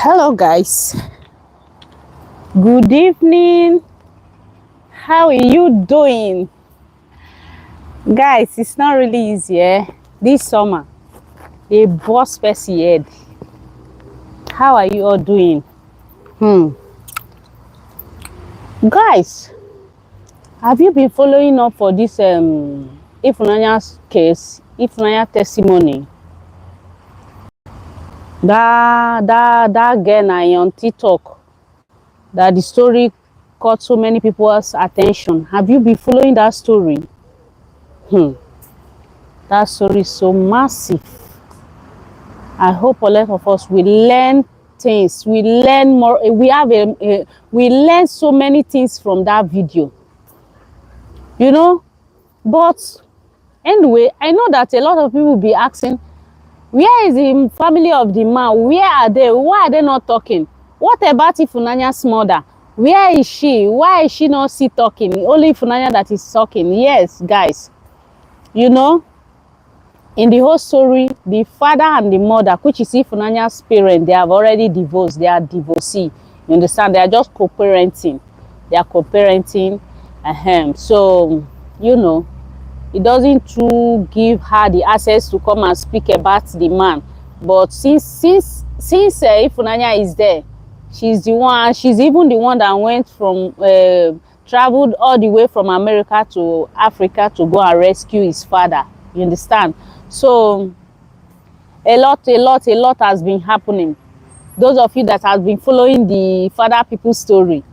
Hello guys, good evening. How are you doing? Guys, it's not really easy this summer. A boss person head. How are you all doing? Guys, have you been following up for this Ifunanya's case, Ifunanya testimony? That girl on TikTok, that the story caught so many people's attention. Have you been following that story? That story is so massive. I hope a lot of us will learn things. We learn more. We learn so many things from that video. You know, but anyway, I know that a lot of people will be asking, where is the family of the man? Where are they? Why are they not talking? What about Ifunanya's mother? Where is she? Why is she not still talking? Only Ifunanya that is talking. Yes, guys. You know, in the whole story, the father and the mother, which is Ifunanya's parents, they have already divorced. They are divorcee. You understand? They are just co-parenting. They are co-parenting. So, you know, it doesn't to give her the access to come and speak about the man. But since Ifunanya is there, she's the one. She's even the one that went from traveled all the way from America to Africa to go and rescue his father. You understand? So a lot has been happening. Those of you that have been following the father people's story,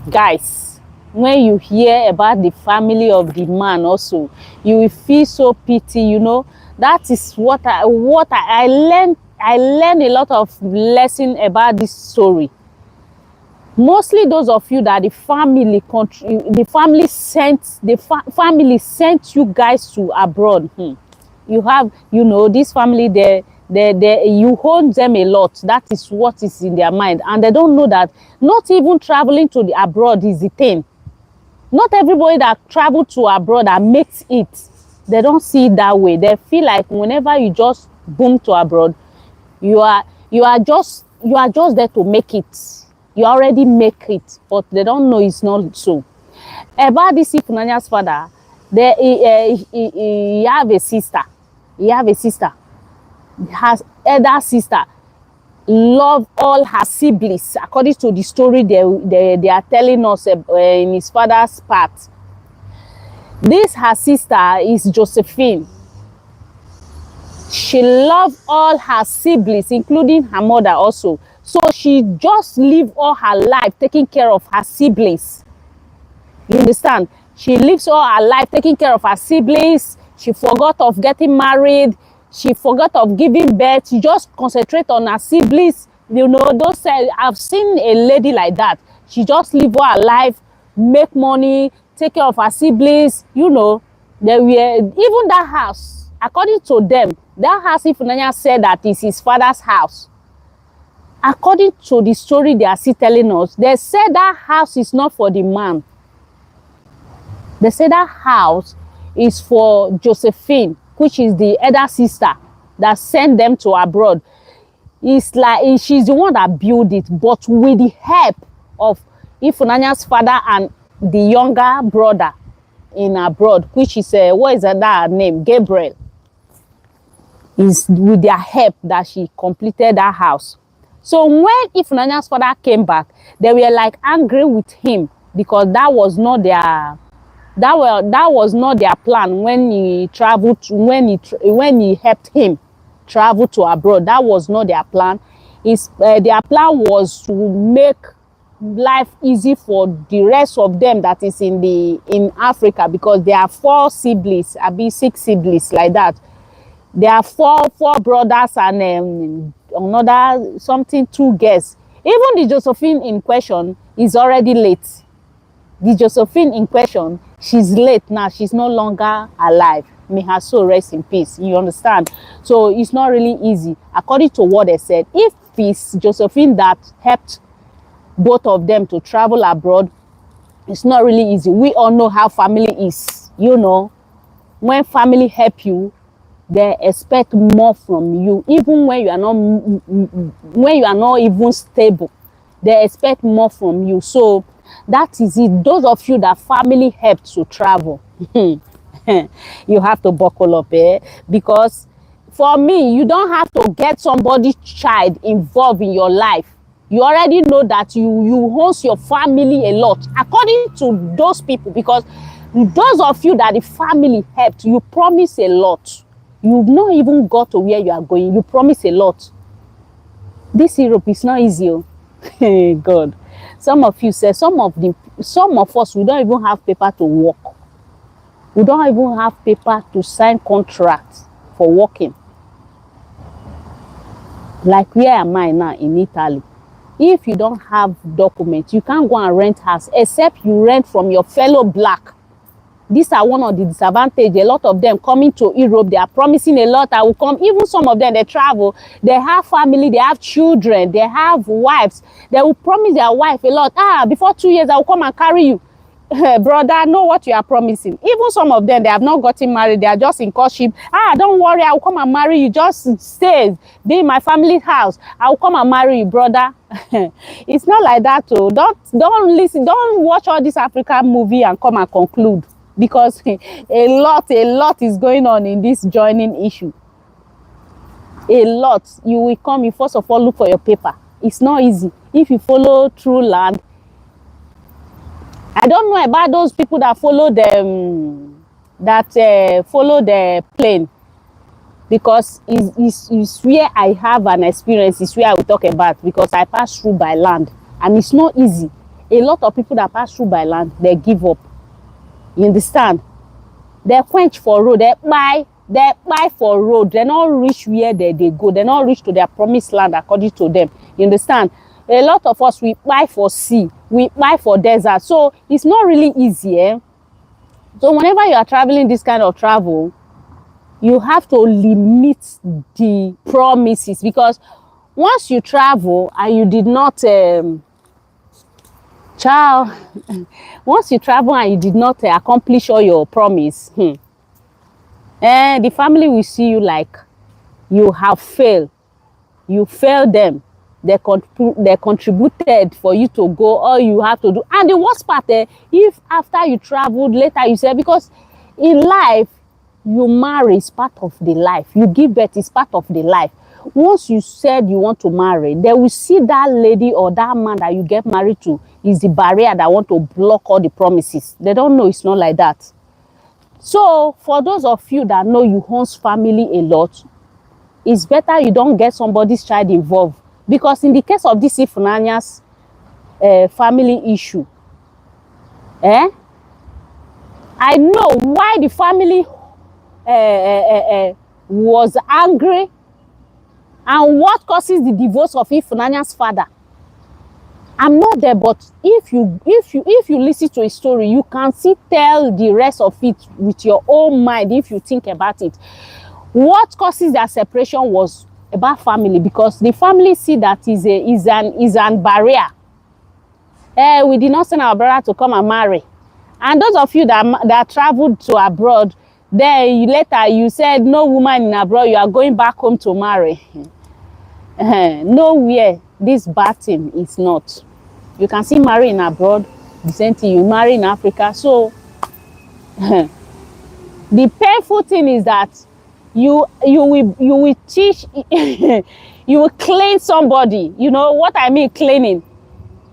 guys, when you hear about the family of the man also, you will feel so pity. You know, that is what I learned. I learned a lot of lesson about this story. Mostly those of you that the family sent you guys to abroad. You have, you know, this family, you hold them a lot. That is what is in their mind, and they don't know that not even traveling to the abroad is the thing. Not everybody that travel to abroad that makes it, they don't see it that way. They feel like whenever you just boom to abroad, you are just there to make it. You already make it, but they don't know it's not so. About this Ifunanya's father, he have a sister. He have a sister. Has elder sister. Love all her siblings, according to the story they are telling us in his father's part. This her sister is Josephine. She loved all her siblings, including her mother also. So she just lived all her life taking care of her siblings. You understand? She lives all her life taking care of her siblings. She forgot of getting married. She forgot of giving birth. She just concentrate on her siblings. You know, those I've seen a lady like that. She just live all her life, make money, take care of her siblings. You know, they were even that house. According to them, that house Ifunanya said that is his father's house. According to the story they are still telling us, they said that house is not for the man. They said that house is for Josephine, which is the elder sister that sent them to abroad. It's like she's the one that built it, but with the help of Ifunanya's father and the younger brother in abroad, which is what is that name? Gabriel. Is with their help that she completed that house. So when Ifunanya's father came back, they were like angry with him because that was not their plan when he traveled to, when he helped him travel to abroad. That was not their plan. Their plan was to make life easy for the rest of them that is in Africa, because there are 4 siblings, abi 6 siblings like that. There are four brothers and another something 2 girls. Even the Josephine in question is already late. The Josephine in question, she's late now. She's no longer alive. May her soul rest in peace. You understand? So it's not really easy. According to what they said, if it's Josephine that helped both of them to travel abroad, it's not really easy. We all know how family is. You know, when family help you, they expect more from you, even when you are not even stable. They expect more from you. So that is it. Those of you that family helped to travel, you have to buckle up, because for me, you don't have to get somebody's child involved in your life. You already know that you host your family a lot, according to those people, because those of you that the family helped, you promise a lot. You've not even got to where you are going. You promise a lot. This Europe is not easy. God, some of you say, some of us, we don't even have paper to work. We don't even have paper to sign contracts for working. Like where am I now in Italy? If you don't have documents, you can't go and rent house, except you rent from your fellow black. These are one of the disadvantages. A lot of them coming to Europe, they are promising a lot. I will come. Even some of them, they travel, they have family, they have children, they have wives. They will promise their wife a lot. Before 2 years, I will come and carry you. Brother, know what you are promising. Even some of them, they have not gotten married. They are just in courtship. Don't worry, I will come and marry you. Just stay, be in my family's house. I will come and marry you, brother. It's not like that. Oh. Don't listen. Don't watch all this African movie and come and conclude. Because a lot is going on in this joining issue. A lot. You will come, you first of all look for your paper. It's not easy. If you follow through land, I don't know about those people that follow them, follow the plane, because it's where I have an experience. It's where I will talk about, because I pass through by land, and it's not easy. A lot of people that pass through by land, they give up. You understand? They quench for road. They buy for road. They not reach where they go. They not reach to their promised land according to them. You understand? A lot of us, we buy for sea. We buy for desert. So it's not really easy. So whenever you are traveling this kind of travel, you have to limit the promises, because once you travel and you did not once you travel and you did not accomplish all your promise, the family will see you like you have failed. You failed them. They contributed for you to go. All you have to do, and the worst part, if after you traveled later you say, because in life you marry is part of the life, you give birth is part of the life. Once you said you want to marry, they will see that lady or that man that you get married to is the barrier that want to block all the promises. They don't know it's not like that. So for those of you that know you host family a lot, it's better you don't get somebody's child involved, because in the case of this Ifunanya's family issue, I know why the family was angry, and what causes the divorce of Ifunanya's father. I'm not there, but if you listen to a story, you can still tell the rest of it with your own mind if you think about it. What causes their separation was about family, because the family see that is an barrier. We did not send our brother to come and marry. And those of you that traveled to abroad, then later you said no woman in abroad, you are going back home to marry. Nowhere this bad thing is not. You can see marry in abroad, the same thing you marry in Africa. So the painful thing is that you will teach you will clean somebody. You know what I mean, cleaning.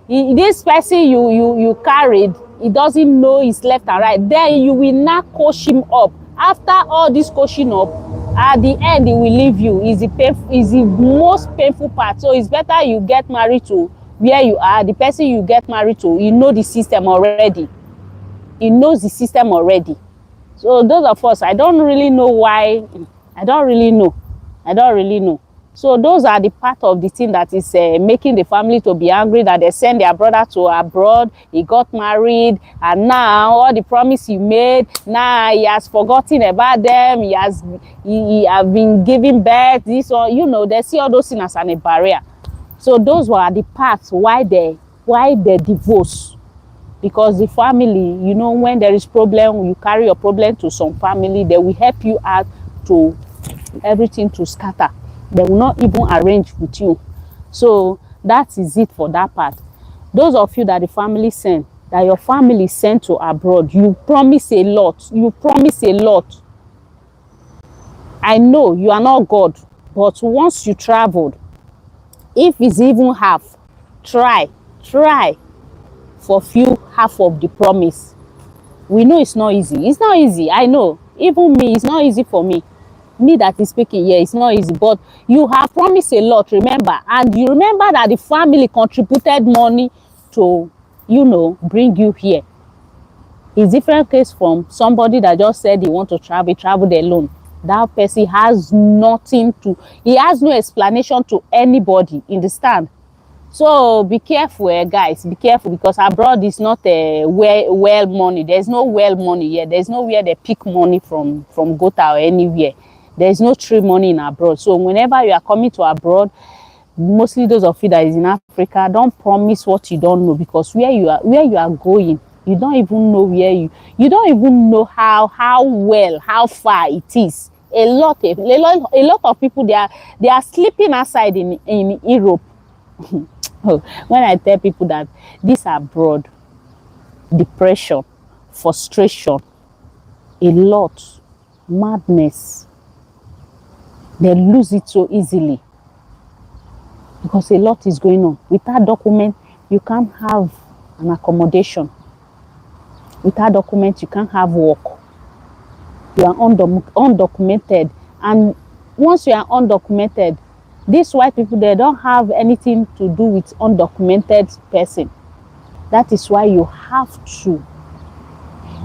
This person you carried, he doesn't know his left and right. Then you will not coach him up. After all this coaching up, at the end he will leave you. Is the most painful part. So it's better you get married to where you are. The person you get married to, you know the system already. He knows the system already. So those of us, I don't really know why. I don't really know. So those are the part of the thing that is making the family to be angry, that they send their brother to abroad. He got married, and now all the promise he made, now he has forgotten about them. He has been giving birth. This or they see all those things as a barrier. So those were the parts why they divorce. Because the family, when there is problem, you carry your problem to some family, they will help you out to everything to scatter. They will not even arrange with you. So that is it for that part. Those of you that the family sent, that your family sent to abroad, you promise a lot. You promise a lot. I know you are not God, but once you traveled, if it's even half, try fulfill half of the promise. We know it's not easy. It's not easy. I know. Even me, it's not easy for me. Me that is speaking here, it's not easy. But you have promised a lot, remember. And you remember that the family contributed money to, you know, bring you here. It's different case from somebody that just said he want to traveled alone. That person has nothing to, he has no explanation to anybody, understand? So be careful, guys. Be careful, because abroad is not a well money. There's no well money here. There's nowhere they pick money from Gota or anywhere. There's no tree money in abroad. So whenever you are coming to abroad, mostly those of you that is in Africa, don't promise what you don't know, because where you are going, you don't even know where you don't even know how far it is. A lot of people, they are sleeping outside in Europe. When I tell people that this abroad, depression, frustration, a lot, madness, they lose it so easily because a lot is going on. Without document, you can't have an accommodation. Without document, you can't have work. You are undocumented, and once you are undocumented, these white people, they don't have anything to do with undocumented person. That is why you have to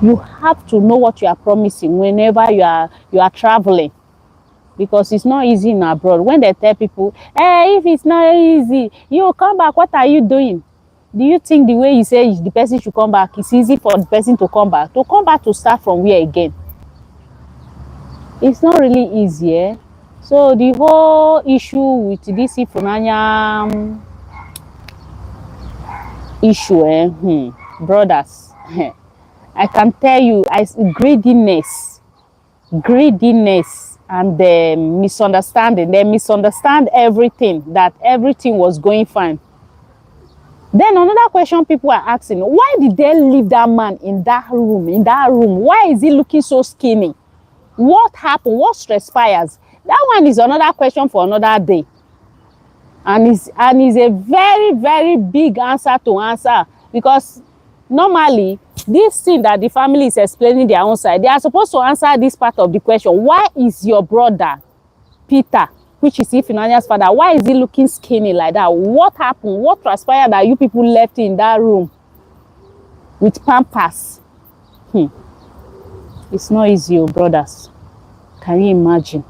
know what you are promising whenever you are traveling, because it's not easy in abroad. When they tell people, hey, if it's not easy, you come back, what are you doing? Do you think the way you say the person should come back, it's easy for the person to come back? To come back to start from where again? It's not really easy, eh? So the whole issue with this Ifunanya issue, brothers, I can tell you, greediness and the misunderstanding. They misunderstand everything, that everything was going fine. Then another question people are asking, why did they leave that man in that room? Why is he looking so skinny? What happened? What transpires? That one is another question for another day. And is a very, very big answer to answer, because normally this thing that the family is explaining their own side, they are supposed to answer this part of the question. Why is your brother Peter, which is Ifunanya's father, why is he looking skinny like that? What happened? What transpired that you people left in that room with pampers? It's not easy, brothers. Can you imagine?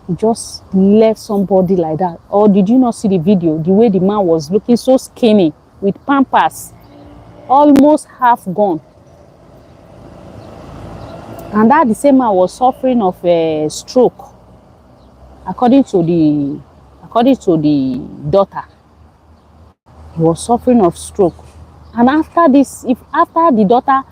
You just left somebody like that. Or did you not see the video? The way the man was looking so skinny with pampers, almost half gone. And that the same man was suffering of a stroke, according to the daughter. He was suffering of stroke. And after the daughter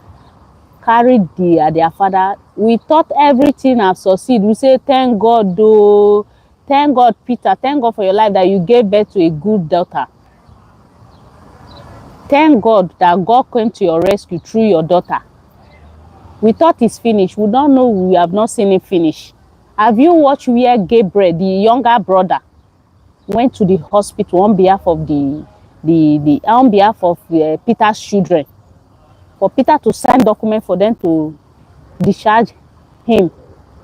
carried their father, we thought everything have succeeded. We say, thank God, though. Thank God, Peter. Thank God for your life, that you gave birth to a good daughter. Thank God that God came to your rescue through your daughter. We thought it's finished. We don't know. We have not seen it finish. Have you watched where Gabriel, the younger brother, went to the hospital on behalf of Peter's children, for Peter to sign document for them to discharge him,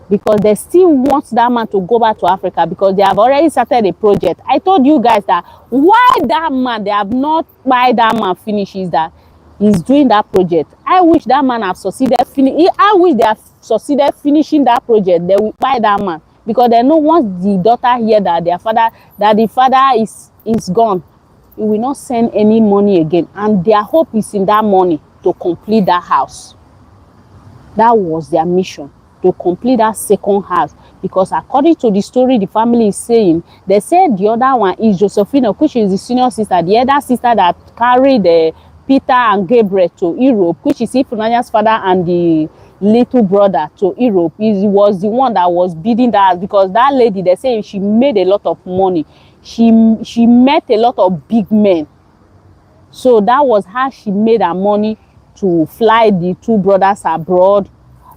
because they still want that man to go back to Africa, because they have already started a project. I told you guys that why that man, they have not, why that man finishes that he's doing that project. I wish that man have succeeded. I wish they have succeeded finishing that project. They will buy that man, because they know once the daughter hear that the father is gone, he will not send any money again, and their hope is in that money to complete that house. That was their mission, to complete that second house, because according to the story the family is saying, they said the other one is Josephina, which is the senior sister, the elder sister that carried Peter and Gabriel to Europe, which is Ifunanya's father and the little brother to Europe. He was the one that was building that house, because that lady, they say she made a lot of money. She met a lot of big men. So that was how she made her money to fly the two brothers abroad,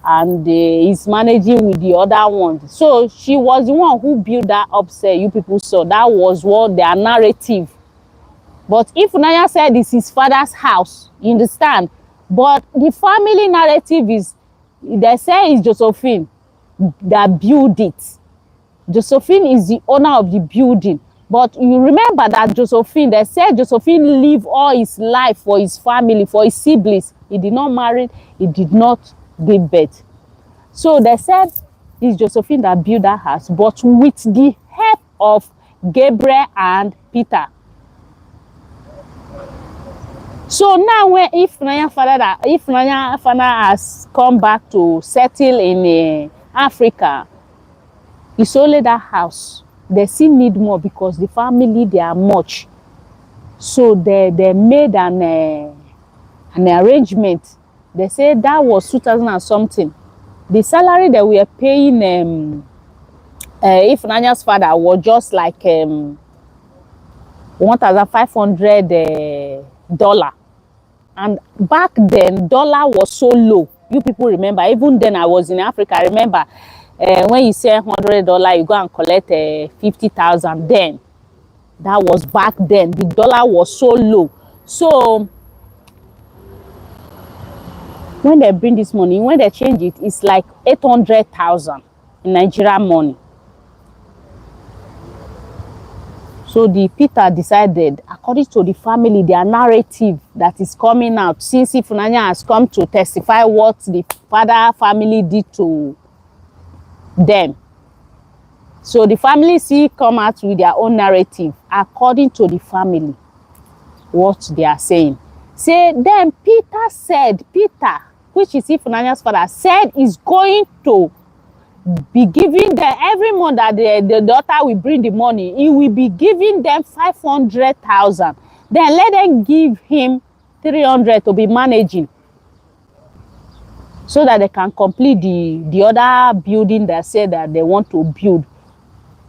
and is managing with the other ones. So she was the one who built that upstairs you people saw. That was what their narrative. But Ifunanya said it's his father's house, you understand? But the family narrative is, they say it's Josephine that built it. Josephine is the owner of the building. But you remember that Josephine, they said Josephine lived all his life for his family, for his siblings. He did not marry, he did not give birth. So they said it's Josephine that built that house, but with the help of Gabriel and Peter. So now when Ifunanya father has come back to settle in Africa, it's only that house. They still need more because the family, they are much. So they made an arrangement. They said that was 2000 and something. The salary that we are paying Ifunanya's father was just like $1,500. And back then, dollar was so low. You people remember, even then I was in Africa. I remember when you say $100, you go and collect 50,000. Then that was back then. The dollar was so low. So when they bring this money, when they change it, it's like 800,000 in Nigerian money. So the Peter decided, according to the family, their narrative that is coming out, since Ifunanya has come to testify what the father family did to them. So the family see come out with their own narrative, according to the family, what they are saying. Say, then Peter said, Peter, which is Ifunanya's father, said is going to be giving them every month that the daughter will bring the money. He will be giving them 500,000. Then let them give him 300 to be managing, so that they can complete the other building that said that they want to build.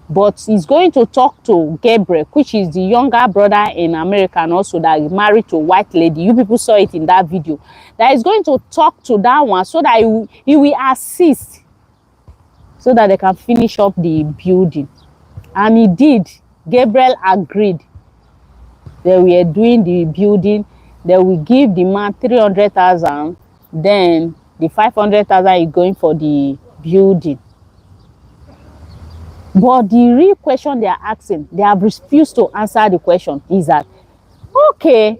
But he's going to talk to Gabriel, which is the younger brother in America, and also that is married to a white lady. You people saw it in that video. That is going to talk to that one so that he will assist, so that they can finish up the building. And he did. Gabriel agreed. They were doing the building. They will give the man 300,000. Then the 500,000 is going for the building. But the real question they are asking, they have refused to answer the question, is that, okay,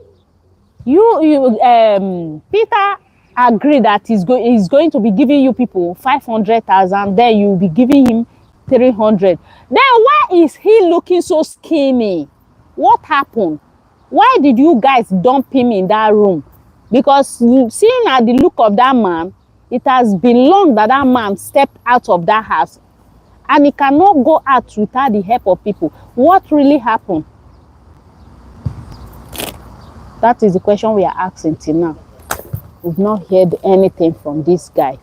Peter agreed that he's going to be giving you people 500,000, then you will be giving him 300. Then why is he looking so skinny? What happened? Why did you guys dump him in that room? Because seeing at the look of that man, it has been long that that man stepped out of that house, and he cannot go out without the help of people. What really happened? That is the question we are asking till now. We've not heard anything from this guy.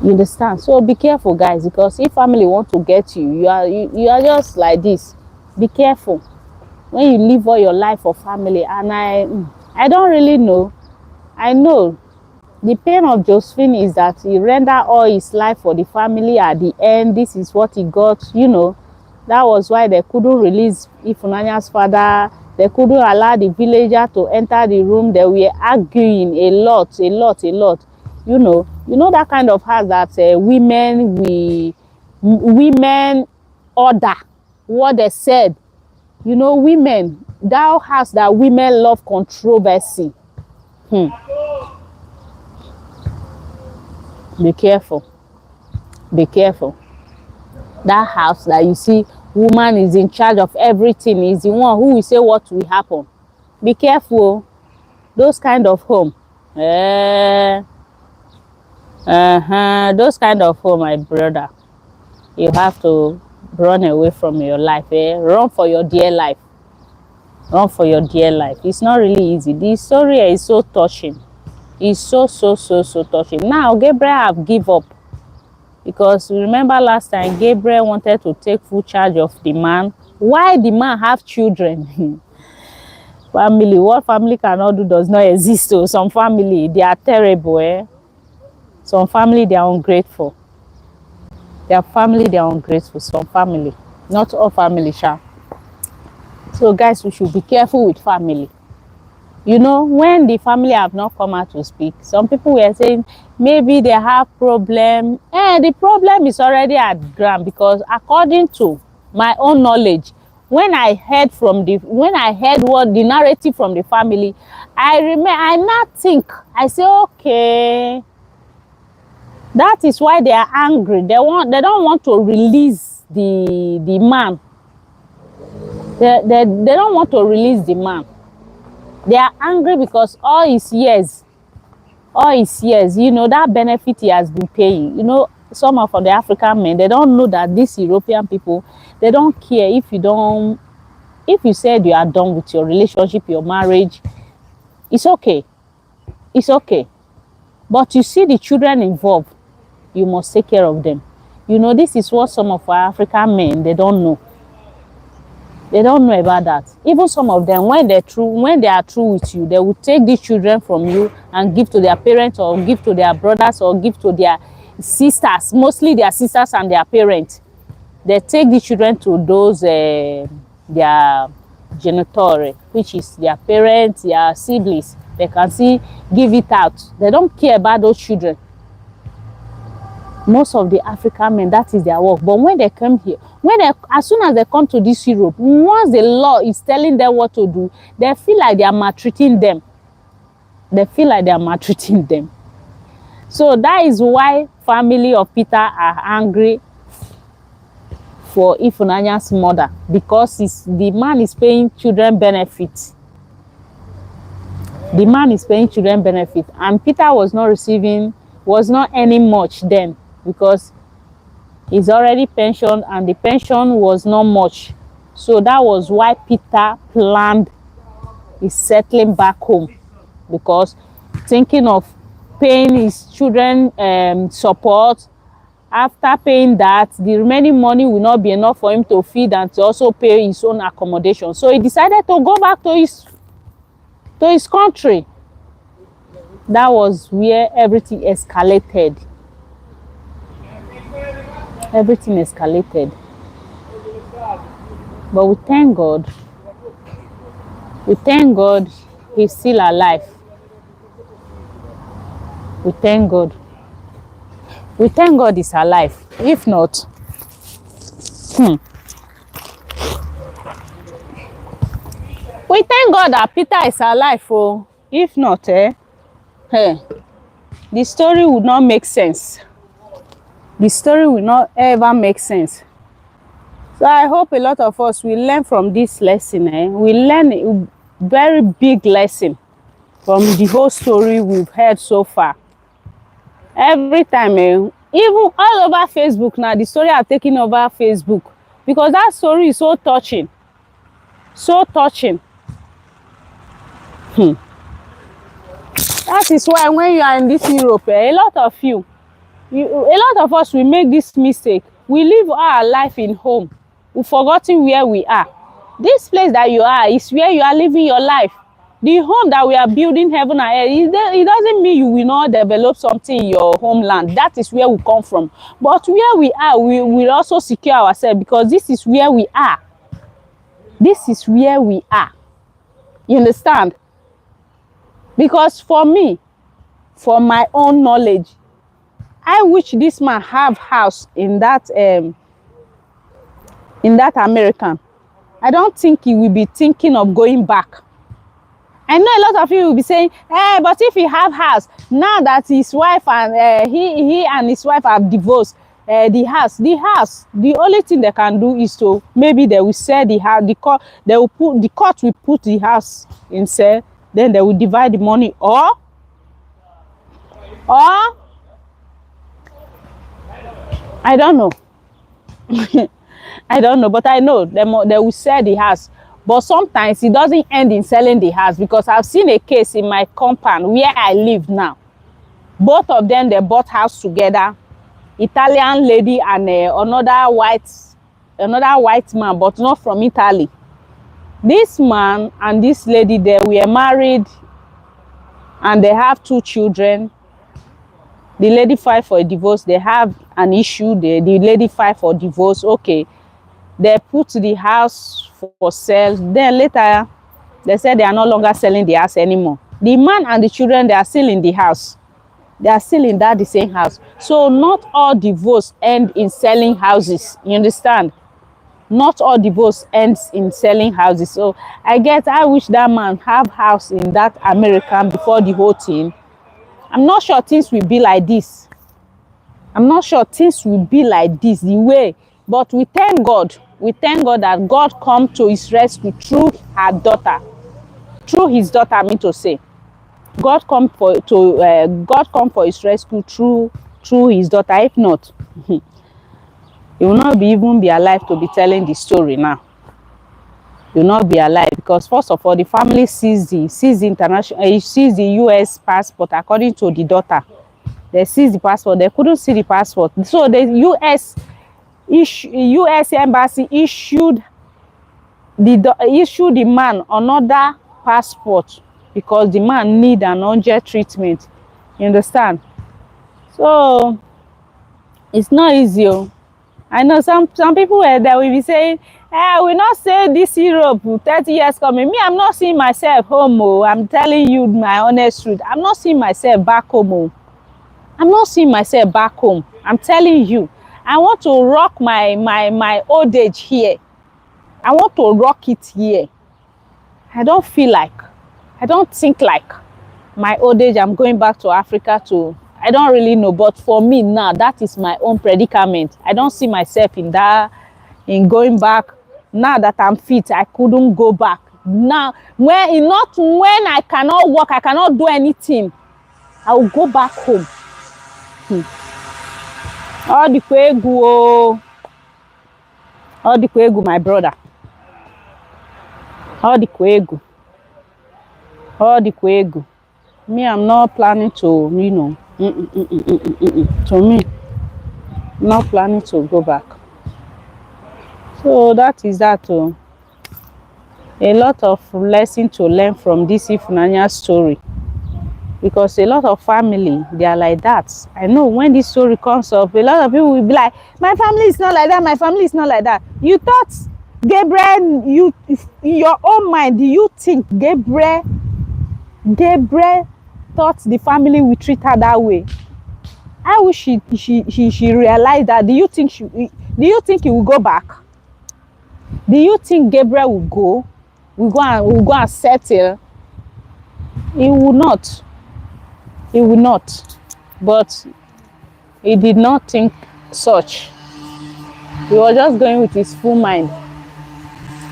You understand? So be careful, guys, because if family want to get you, you are just like this. Be careful when you live all your life for family. And I don't really know. I know the pain of Josephine is that he rendered all his life for the family. At the end, this is what he got. You know, that was why they couldn't release Ifunanya's father. They couldn't allow the villager to enter the room. They were arguing a lot. You know that kind of house that women order what they said. You know, women, that house that women love controversy. Be careful. Be careful. That house that you see, woman is in charge of everything, is the one who will say what will happen. Be careful. Those kind of home. Those kind of home, my brother, you have to run away from your life. Run for your dear life. Run for your dear life. It's not really easy. The story is so touching. It's so touching. Now Gabriel have give up, because remember last time Gabriel wanted to take full charge of the man. Why the man have children? Family, what family cannot do does not exist. So some family, they are terrible. Some family, they are ungrateful. Their family, they are ungrateful. Some family, not all family, sha. So guys, we should be careful with family. You know, when the family have not come out to speak, some people were saying maybe they have problem. The problem is already at ground, because according to my own knowledge, when I heard what the narrative from the family, I now think, I say, okay, that is why they are angry. They don't want to release the man. They don't want to release the man. They are angry because all his years, you know, that benefit he has been paying. You know, some of the African men, they don't know that these European people, they don't care if you said you are done with your relationship, your marriage. It's okay. It's okay. But you see the children involved, you must take care of them. You know, this is what some of our African men, they don't know. They don't know about that. Even some of them, when they are through with you, they will take these children from you and give to their parents, or give to their brothers, or give to their sisters, mostly their sisters and their parents. They take the children to those their genitori, which is their parents, their siblings. They can see give it out. They don't care about those children. Most of the African men, that is their work. But when they come here, as soon as they come to this Europe, once the law is telling them what to do, they feel like they are maltreating them. They feel like they are maltreating them. So that is why family of Peter are angry for Ifunanya's mother, because the man is paying children benefits. The man is paying children benefit, and Peter was not earning much then, because he's already pensioned and the pension was not much. So that was why Peter planned his settling back home, because thinking of paying his children support. After paying that, the remaining money will not be enough for him to feed and to also pay his own accommodation. So he decided to go back to his country. That was where everything escalated. Everything escalated. But we thank God. We thank God he's still alive. We thank God. We thank God he's alive. If not, we thank God that Peter is alive. Oh, if not, the story would not make sense. The story will not ever make sense. So I hope a lot of us will learn from this lesson. We learn a very big lesson from the whole story we've heard so far. Every time, even all over Facebook now, the story are taking over Facebook, because that story is so touching. So touching. That is why when you are in this Europe, a lot of us will make this mistake. We live our life in home. We've forgotten where we are. This place that you are is where you are living your life. The home that we are building, heaven and earth, it doesn't mean you will not develop something in your homeland. That is where we come from. But where we are, we will also secure ourselves, because this is where we are. This is where we are. You understand? Because for me, for my own knowledge, I wish this man have house in that American. I don't think he will be thinking of going back. I know a lot of you will be saying, hey, but if he have house, now that his wife and he and his wife have divorced, the only thing they can do is to, maybe they will sell the house, the court will put the house in sale, then they will divide the money, or I don't know. I don't know, but I know they will sell the house, But sometimes it doesn't end in selling the house, because I've seen a case in my compound where I live now. Both of them, they bought house together. Italian lady and another white man, but not from Italy. This man and this lady, they were married and they have 2 children. The lady filed for a divorce. They have an issue. The lady filed for divorce. Okay. They put the house for sale. Then later, they said they are no longer selling the house anymore. The man and the children, they are still in the house. They are still in the same house. So not all divorce end in selling houses. You understand? Not all divorce ends in selling houses. So I wish that man have house in that American before the whole thing. I'm not sure things will be like this. I'm not sure things will be like this, the way. But we thank God. We thank God that God come to his rescue through her daughter. Through his daughter, I mean to say. God come for his rescue through his daughter. If not, he will not even be alive to be telling the story now. He will not be alive, because first of all, the family sees the US passport according to the daughter. They seized the passport. They couldn't see the passport. So the US embassy issued the man another passport, because the man need an urgent treatment. You understand? So it's not easy. I know some people that will be saying, I will not say this Europe 30 years coming. Me, I'm not seeing myself home. I'm telling you my honest truth. I'm not seeing myself back home. I'm not seeing myself back home. I'm telling you. I want to rock my old age here. I want to rock it here. I don't think like my old age I'm going back to Africa to, I don't really know. But for me now, that is my own predicament. I don't see myself in going back. Now that I'm fit, I couldn't go back. Now, when I cannot work, I cannot do anything, I will go back home. All the kwegu, my brother. All the kwegu. Me, I'm not planning to, to me, I'm not planning to go back. So that is that. A lot of lesson to learn from this Ifunanya story. Because a lot of family, they are like that. I know when this story comes up, a lot of people will be like, my family is not like that, my family is not like that. You thought, Gabriel, in your own mind, do you think Gabriel thought the family would treat her that way? I wish she realized that. Do you think he will go back? Do you think Gabriel will go? Will go and settle? He will not. He will not. But he did not think such. He was just going with his full mind.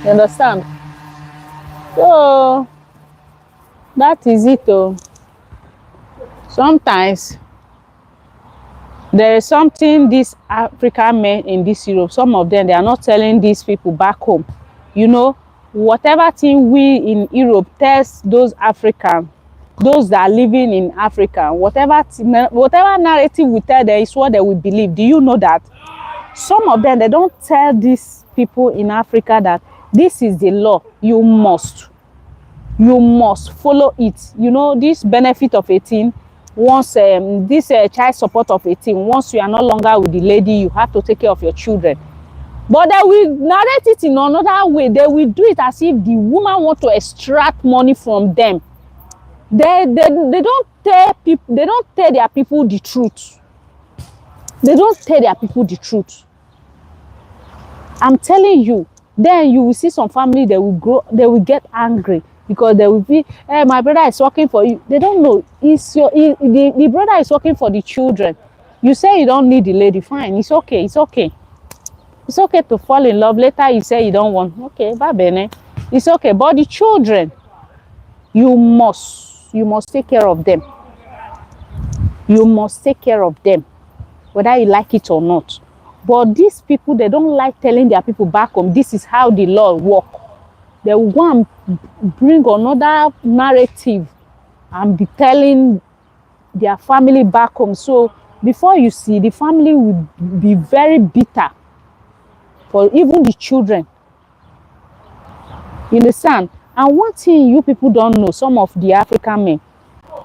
You understand? So that is it. Sometimes there is something these African men in this Europe, some of them, they are not telling these people back home. You know, whatever thing we in Europe test those Africans, those that are living in Africa, whatever narrative we tell them is what they will believe. Do you know that? Some of them, they don't tell these people in Africa that this is the law. You must follow it. You know, this benefit of 18, once this child support of 18, once you are no longer with the lady, you have to take care of your children. But they will narrate it in another way. They will do it as if the woman want to extract money from them. They don't tell people, they don't tell their people the truth. They don't tell their people the truth. I'm telling you, then you will see some family, they will get angry because they will be, hey, my brother is working for you. They don't know. The brother is working for the children. You say you don't need the lady, fine. It's okay. It's okay. It's okay to fall in love. Later you say you don't want. Okay, bye bene. It's okay. But the children, you must take care of them. You must take care of them, whether you like it or not. But these people, they don't like telling their people back home, this is how the law works. They will go and bring another narrative and be telling their family back home. So before you see, the family will be very bitter for even the children. You understand? And one thing you people don't know, some of the African men,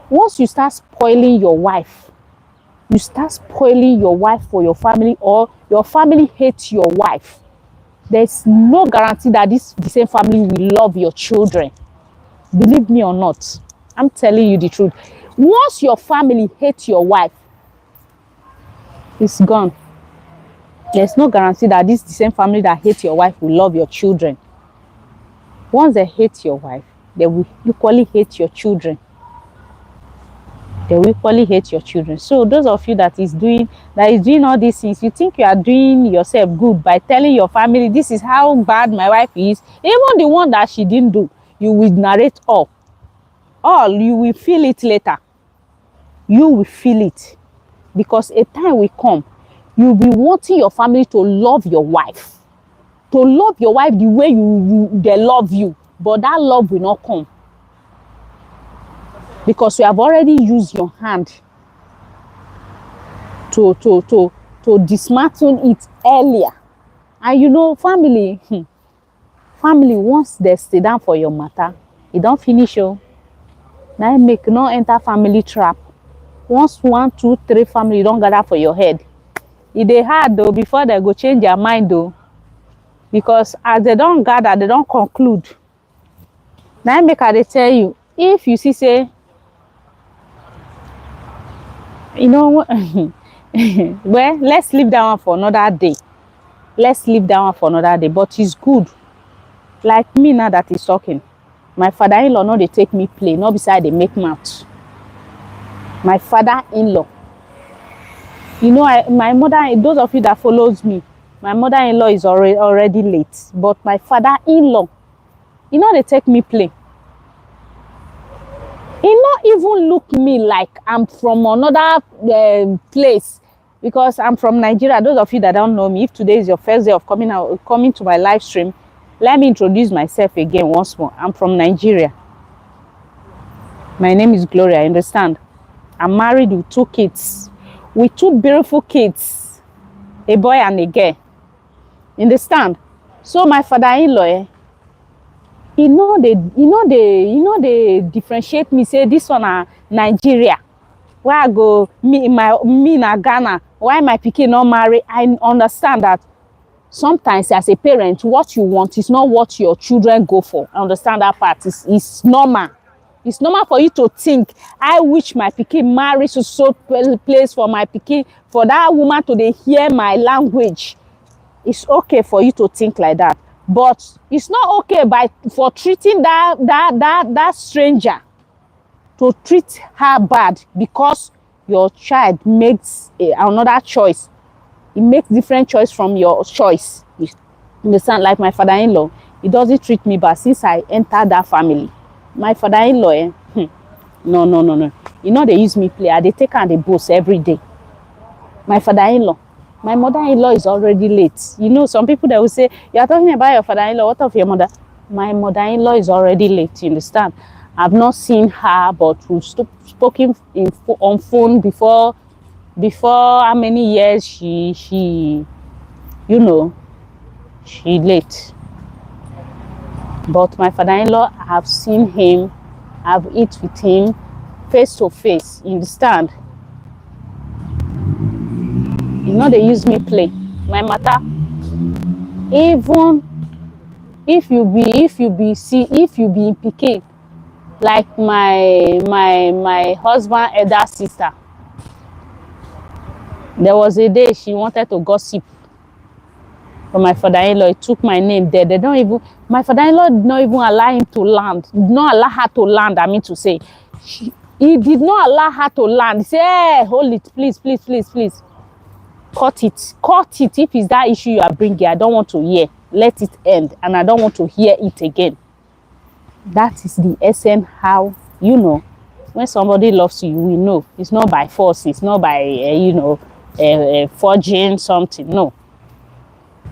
once you start spoiling your wife, you start spoiling your wife for your family, or your family hates your wife, there's no guarantee that the same family will love your children. Believe me or not, I'm telling you the truth. Once your family hates your wife, it's gone. There's no guarantee that the same family that hates your wife will love your children. Once they hate your wife, they will equally hate your children. They will equally hate your children. So those of you that is doing all these things, you think you are doing yourself good by telling your family, this is how bad my wife is. Even the one that she didn't do, you will narrate all. You will feel it later. You will feel it. Because a time will come, you'll be wanting your family to love your wife. To love your wife the way they love you. But that love will not come. Because you have already used your hand to dismantle it earlier. And you know, family, once they sit down for your matter, it don't finish. Now make no enter family trap. Once 1, 2, 3 family don't gather for your head, it dey hard though before they go change their mind though. Because as they don't gather, they don't conclude. Now make I dey tell you, if you see say, you know, well, let's leave that one for another day. But it's good. Like me now that is talking, my father-in-law no dey take me play, no beside they make mouth. My father-in-law, you know, my mother, those of you that follows me, my mother-in-law is already late, but my father-in-law, you know, they take me play. He not even look me like I'm from another place, because I'm from Nigeria. Those of you that don't know me, if today is your first day of coming to my live stream, let me introduce myself again once more. I'm from Nigeria. My name is Gloria, understand? I'm married with 2 kids, with 2 beautiful kids, a boy and a girl. Understand? So my father-in-law, he know they differentiate me, say this one are Nigeria. Where I go, me na Ghana. Why my pikin not marry? I understand that sometimes as a parent, what you want is not what your children go for. I understand that part. It's normal. It's normal for you to think, I wish my pikin marry so place for my pikin, for that woman to dey hear my language. It's okay for you to think like that. But it's not okay for treating that stranger, to treat her bad because your child makes another choice. He makes different choice from your choice. You understand? Like my father-in-law, he doesn't treat me bad since I entered that family. My father-in-law, no. You know, they use me play. They take and they boast every day. My father-in-law. My mother-in-law is already late. You know, some people that will say, you are talking about your father-in-law, what of your mother? My mother-in-law is already late, you understand? I've not seen her, but we've spoken on phone before how many years she late. But my father-in-law, I've seen him, I've eaten with him face to face, you understand? You know, they use me play. My matter, even if you be in pikin, like my husband elder sister, there was a day she wanted to gossip for my father-in-law. He took my name there. My father-in-law did not even allow him to land. Did not allow her to land, I mean to say. He did not allow her to land. He said, hey, hold it, please. Cut it. If it's that issue you are bringing, I don't want to hear. Let it end, and I don't want to hear it again. That is the essence how, when somebody loves you, we know. It's not by force. It's not by, forging something. No.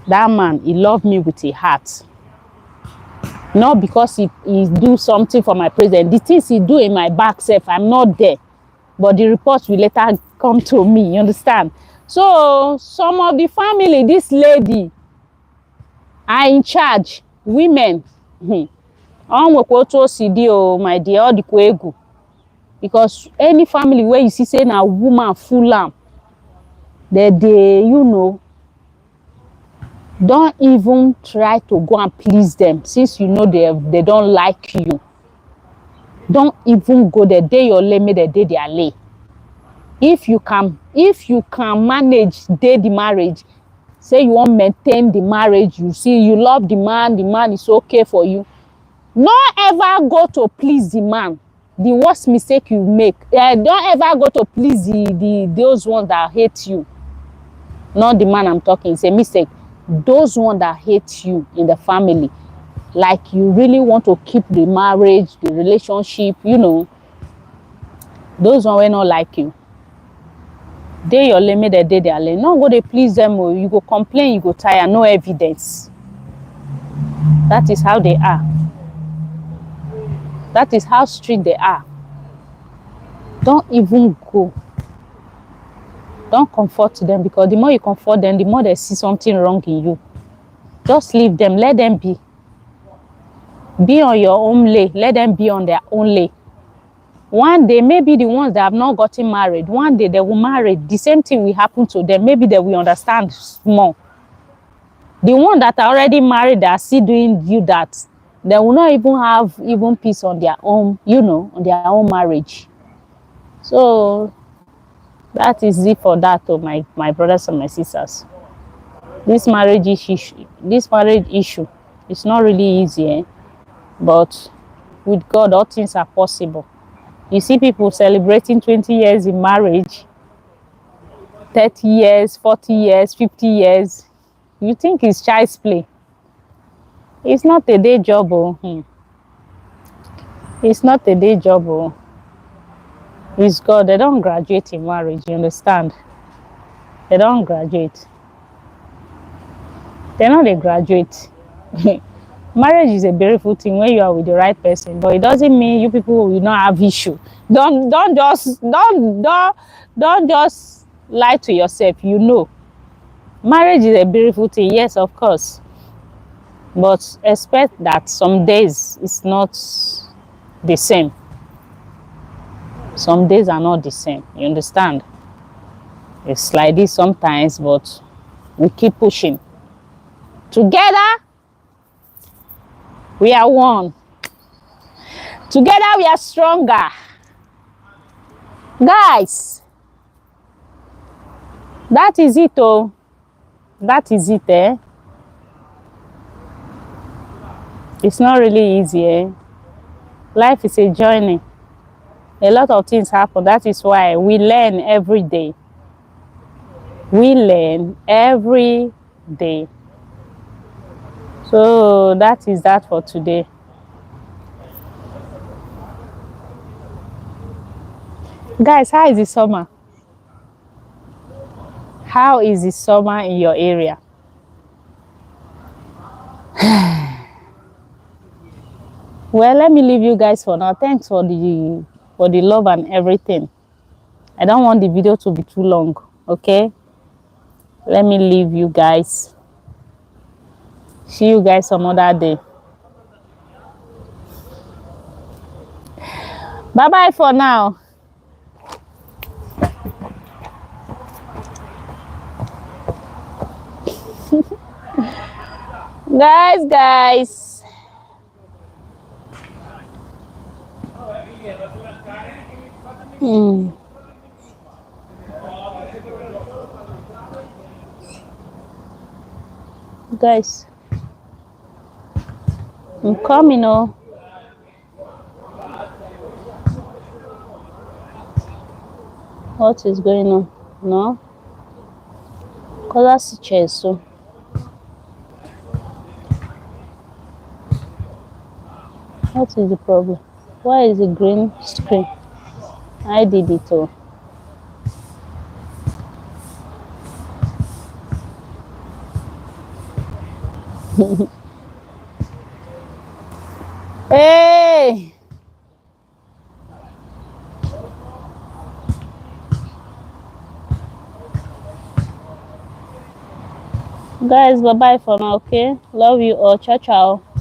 That man, he loved me with a heart. Not because he do something for my present. The things he do in my back self, I'm not there. But the reports will later come to me, you understand? So some of the family, this lady are in charge. Women. Ọ nwekwa otu o si dị o, my dear, ọ dịkwa egwu. Because any family where you see say na woman full am, they you know, don't even try to go and please them since you know they don't like you. Don't even go there. Dey your lane, make they dey their lane. If you can manage dey the marriage, say you want maintain the marriage, you see you love the man is okay for you. No ever go to please the man. The worst mistake you make. Don't ever go to please those ones that hate you. Not the man I'm talking. It's a mistake. Those ones that hate you in the family, like you really want to keep the marriage, the relationship, you know, those ones will not like you. Dey your lane, make they dey their lane. No go dey please them or you go complain, you go tire, no evidence. That is how they are. That is how strict they are. Don't even go. Don't comfort them, because the more you comfort them, the more they see something wrong in you. Just leave them. Let them be. Be on your own lane. Let them be on their own lane. One day, maybe the ones that have not gotten married, one day they will marry. The same thing will happen to them. Maybe they will understand more. The one that are already married, that are still doing you that, they will not even have even peace on their own, you know, on their own marriage. So that is it for that, oh, my brothers and my sisters. This marriage issue is not really easy, eh? But with God, all things are possible. You see people celebrating 20 years in marriage, 30 years, 40 years, 50 years. You think it's child's play. It's not a day job. Oh. It's not a day job. Oh. It's God. They don't graduate in marriage, you understand? They don't graduate. They're not a graduate. Marriage is a beautiful thing when you are with the right person, but it doesn't mean you people will not have issue. Don't just lie to yourself. You know, marriage is a beautiful thing, yes, of course, but expect that some days it's not the same. Some days are not the same. You understand? It's like this sometimes, but we keep pushing. Together, we are one. Together, we are stronger. Guys, that is it, oh. That is it, eh? It's not really easy, eh? Life is a journey. A lot of things happen. That is why we learn every day. We learn every day. So that is that for today. Guys, how is the summer? How is the summer in your area? Well, let me leave you guys for now. Thanks for the love and everything. I don't want the video to be too long, okay? Let me leave you guys. See you guys some other day. Bye-bye for now. Guys. Guys, I'm coming, oh. What is going on? No? Because that's the chair, so. What is the problem? Why is the green screen? I did it all. Hey. Guys, bye bye for now, okay? Love you all. Ciao, ciao.